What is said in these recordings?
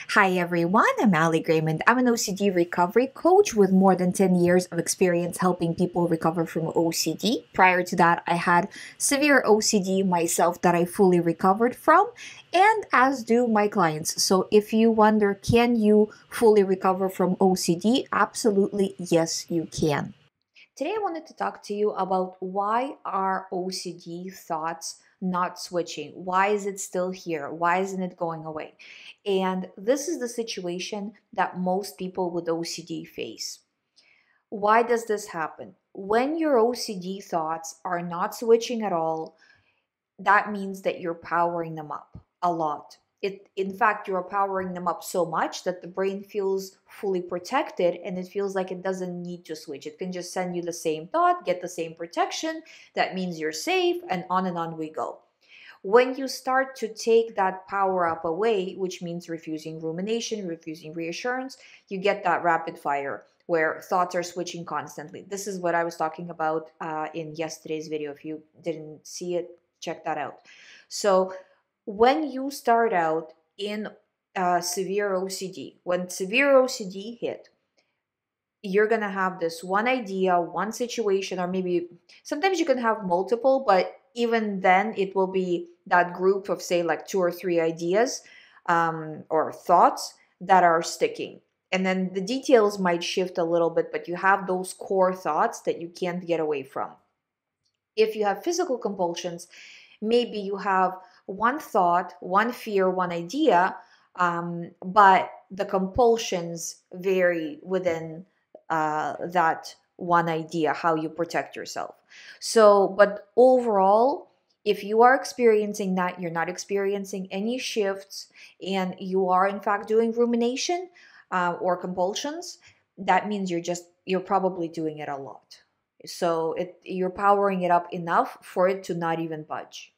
Hi everyone, I'm GREYMOND. I'm an OCD recovery coach with more than 10 years of experience helping people recover from OCD. Prior to that, I had severe OCD myself that I fully recovered from, and as do my clients. So if you wonder, can you fully recover from OCD? Absolutely, yes, you can. Today, I wanted to talk to you about why are OCD thoughts not switching? Why is it still here? Why isn't it going away? And this is the situation that most people with OCD face. Why does this happen? When your OCD thoughts are not switching at all, that means that you're powering them up a lot. In fact, you're powering them up so much that the brain feels fully protected and it feels like it doesn't need to switch. It can just send you the same thought, get the same protection. That means you're safe, and on we go. When you start to take that power up away, which means refusing rumination, refusing reassurance, you get that rapid fire where thoughts are switching constantly. This is what I was talking about in yesterday's video. If you didn't see it, check that out. So when you start out in severe OCD, when severe OCD hit, you're going to have this one idea, one situation, or maybe sometimes you can have multiple, but even then it will be that group of, say, like two or three ideas or thoughts that are sticking. And then the details might shift a little bit, but you have those core thoughts that you can't get away from. If you have physical compulsions, maybe you have one thought, one fear, one idea, but the compulsions vary within that one idea, how you protect yourself. So, but overall, if you are experiencing that, you're not experiencing any shifts, and you are in fact doing rumination or compulsions, that means you're probably doing it a lot. So you're powering it up enough for it to not even budge.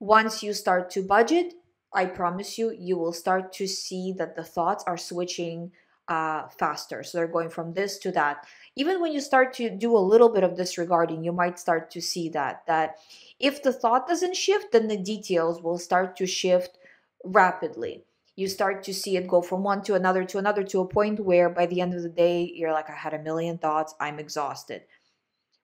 Once you start to budget, I promise you, you will start to see that the thoughts are switching faster. So they're going from this to that. Even when you start to do a little bit of disregarding, you might start to see that if the thought doesn't shift, then the details will start to shift rapidly. You start to see it go from one to another to a point where by the end of the day, you're like, I had a million thoughts, I'm exhausted.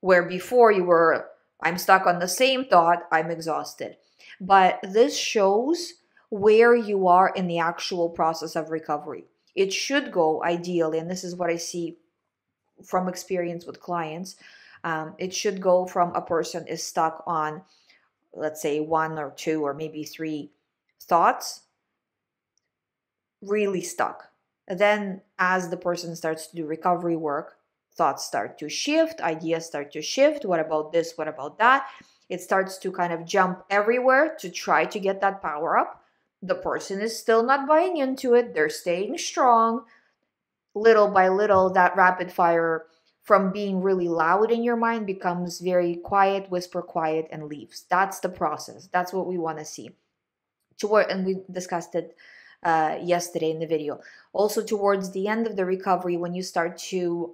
Where before you were, I'm stuck on the same thought, I'm exhausted. But this shows where you are in the actual process of recovery. It should go ideally, and this is what I see from experience with clients. It should go from a person is stuck on, let's say, one or two or maybe three thoughts, really stuck. Then, as the person starts to do recovery work, thoughts start to shift, ideas start to shift. What about this? What about that? It starts to kind of jump everywhere to try to get that power up. The person is still not buying into it, they're staying strong. Little by little, that rapid fire from being really loud in your mind becomes very quiet, whisper quiet, and leaves. That's the process. That's what we want to see. And we discussed it yesterday in the video. Also, towards the end of the recovery, when you start to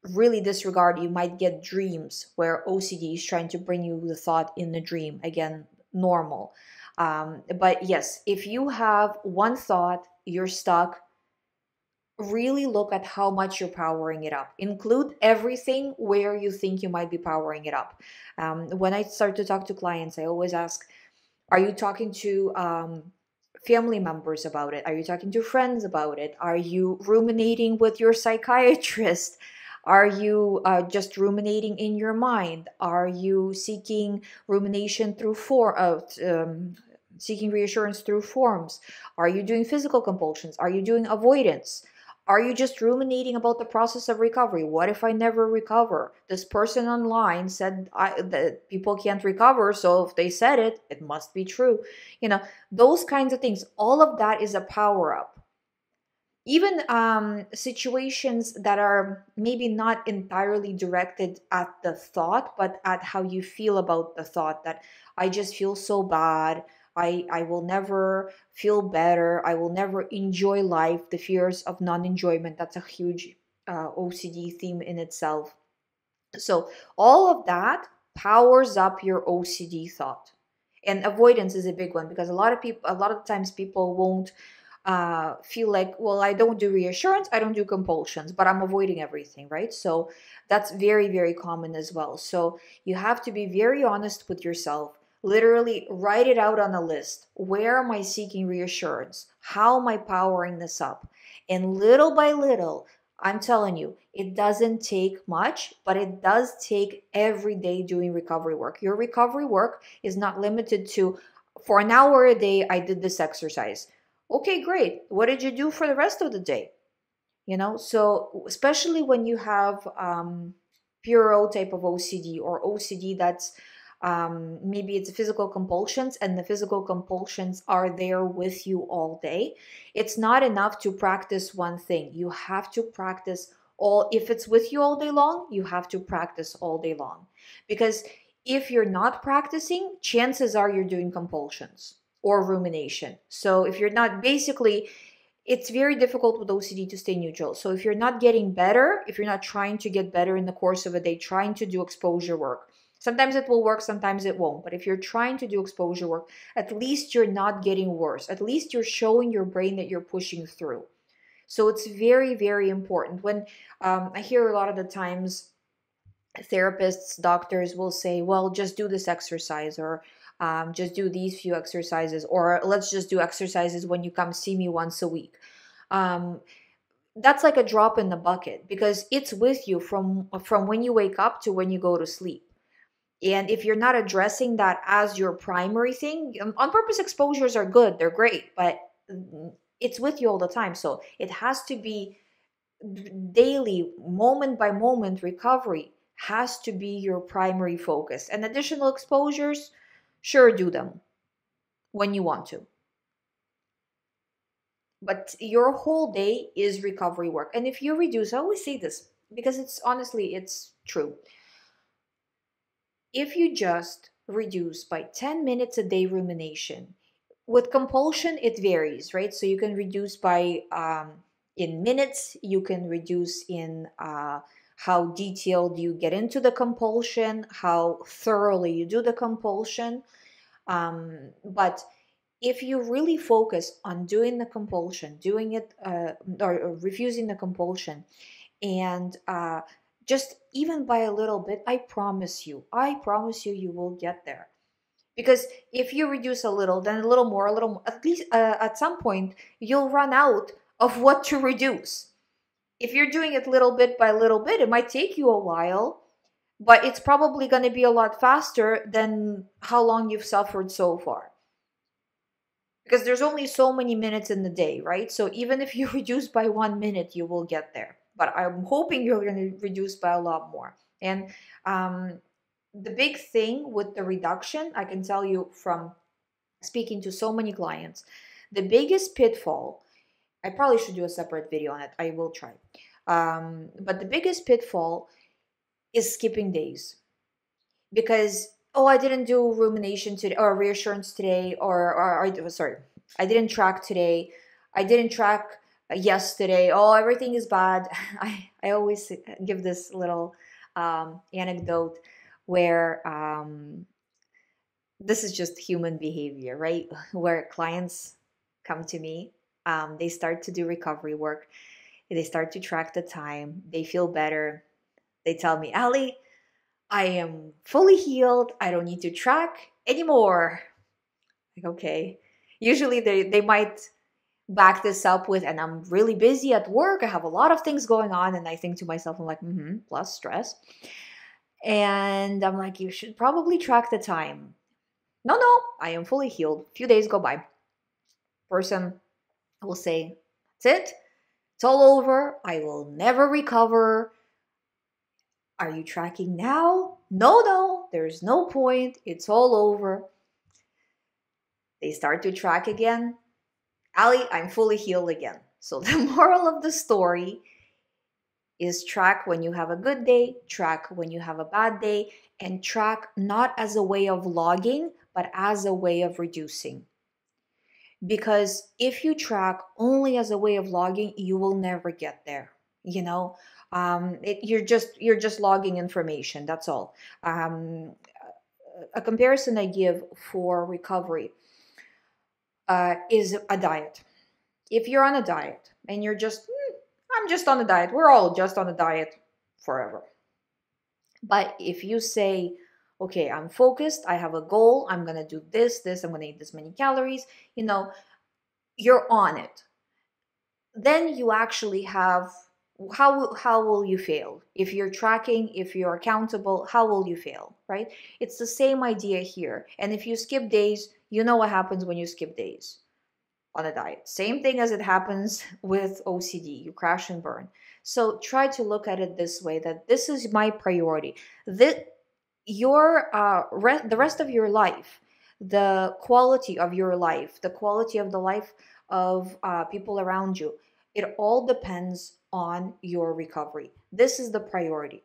really disregard, you might get dreams where OCD is trying to bring you the thought in the dream. Again, normal. But yes, if you have one thought, you're stuck, really look at how much you're powering it up. Include everything where you think you might be powering it up. When I start to talk to clients, I always ask, are you talking to family members about it? Are you talking to friends about it? Are you ruminating with your psychiatrist? Are you just ruminating in your mind? Are you seeking rumination through seeking reassurance through forms? Are you doing physical compulsions? Are you doing avoidance? Are you just ruminating about the process of recovery? What if I never recover? This person online said that people can't recover, so if they said it, it must be true. Those kinds of things. All of that is a power up. Even situations that are maybe not entirely directed at the thought, but at how you feel about the thought, that I just feel so bad. I will never feel better. I will never enjoy life. The fears of non-enjoyment, that's a huge OCD theme in itself. So all of that powers up your OCD thought. And avoidance is a big one, because a lot of times people won't feel like, well, I don't do reassurance, I don't do compulsions, but I'm avoiding everything, right? So that's very, very common as well. So you have to be very honest with yourself. Literally write it out on a list. Where am I seeking reassurance? How am I powering this up? And little by little, I'm telling you, it doesn't take much, but it does take every day doing recovery work. Your recovery work is not limited to, for an hour a day, I did this exercise. Okay, great. What did you do for the rest of the day? So especially when you have pure O type of OCD, or OCD that's maybe it's physical compulsions, and the physical compulsions are there with you all day. It's not enough to practice one thing. You have to practice all, if it's with you all day long, you have to practice all day long. Because if you're not practicing, chances are you're doing compulsions or rumination. So if you're not, basically, it's very difficult with OCD to stay neutral. So if you're not getting better, if you're not trying to get better in the course of a day, trying to do exposure work, sometimes it will work, sometimes it won't. But if you're trying to do exposure work, at least you're not getting worse. At least you're showing your brain that you're pushing through. So it's very, very important. When I hear a lot of the times therapists, doctors will say, well, just do this exercise, or just do these few exercises, or let's just do exercises when you come see me once a week. Um, that's like a drop in the bucket, because it's with you from when you wake up to when you go to sleep. And if you're not addressing that as your primary thing, on purpose exposures are good, they're great, but it's with you all the time. So it has to be daily, moment by moment recovery has to be your primary focus. And additional exposures, sure, do them when you want to. But your whole day is recovery work. And if you reduce, I always say this because it's honestly, it's true. If you just reduce by 10 minutes a day rumination, with compulsion, it varies, right? So you can reduce by in minutes, you can reduce in how detailed you get into the compulsion, how thoroughly you do the compulsion. But if you really focus on doing the compulsion, doing it or refusing the compulsion, and just even by a little bit, I promise you, you will get there. Because if you reduce a little, then a little more, at least at some point, you'll run out of what to reduce. If you're doing it little bit by little bit, it might take you a while, but it's probably going to be a lot faster than how long you've suffered so far. Because there's only so many minutes in the day, right? So even if you reduce by 1 minute, you will get there. But I'm hoping you're going to reduce by a lot more. And the big thing with the reduction, I can tell you from speaking to so many clients, the biggest pitfall, I probably should do a separate video on it. I will try. But the biggest pitfall is skipping days. Because, oh, I didn't do rumination today or reassurance today, or sorry, I didn't track today. I didn't track yesterday. Oh, everything is bad. I always give this little anecdote where this is just human behavior, right? Where clients come to me, they start to do recovery work, they start to track the time, they feel better. They tell me, Ali, I am fully healed. I don't need to track anymore. Like, okay. Usually they might back this up with, and I'm really busy at work. I have a lot of things going on. And I think to myself, I'm like, plus stress. And I'm like, you should probably track the time. No, I am fully healed. A few days go by. Person will say, that's it. It's all over. I will never recover. Are you tracking now? No, there's no point. It's all over. They start to track again. Ali, I'm fully healed again. So the moral of the story is track when you have a good day, track when you have a bad day, and track not as a way of logging, but as a way of reducing. Because if you track only as a way of logging, you will never get there. You're just logging information. That's all. a comparison I give for recovery is a diet. If you're on a diet and you're just, I'm just on a diet, we're all just on a diet forever. But if you say, okay, I'm focused, I have a goal, I'm going to do this, I'm going to eat this many calories, you're on it. Then you actually have, how will you fail? If you're tracking, if you're accountable, how will you fail, right? It's the same idea here. And if you skip days, you know what happens when you skip days on a diet. Same thing as it happens with OCD. You crash and burn. So try to look at it this way, that this is my priority. The rest of your life, the quality of your life, the quality of the life of people around you, it all depends on your recovery. This is the priority.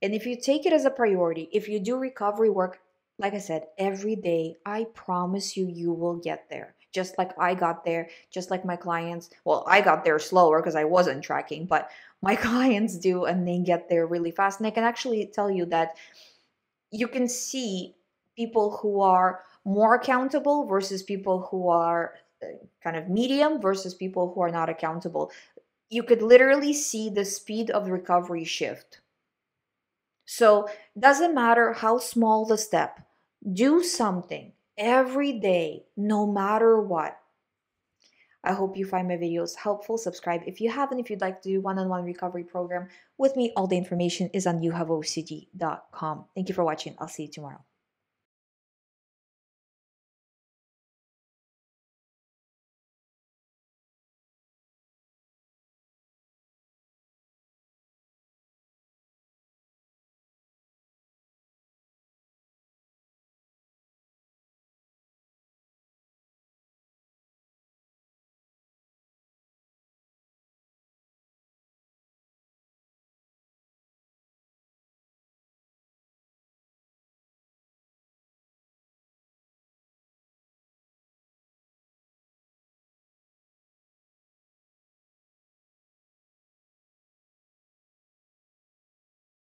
And if you take it as a priority, if you do recovery work, like I said, every day, I promise you, you will get there. Just like I got there, just like my clients. Well, I got there slower because I wasn't tracking, but my clients do, and they get there really fast. And I can actually tell you that you can see people who are more accountable versus people who are kind of medium versus people who are not accountable. You could literally see the speed of recovery shift. So doesn't matter how small the step, do something every day, no matter what. I hope you find my videos helpful. Subscribe if you haven't. If you'd like to do one-on-one recovery program with me, all the information is on youhaveocd.com. Thank you for watching. I'll see you tomorrow.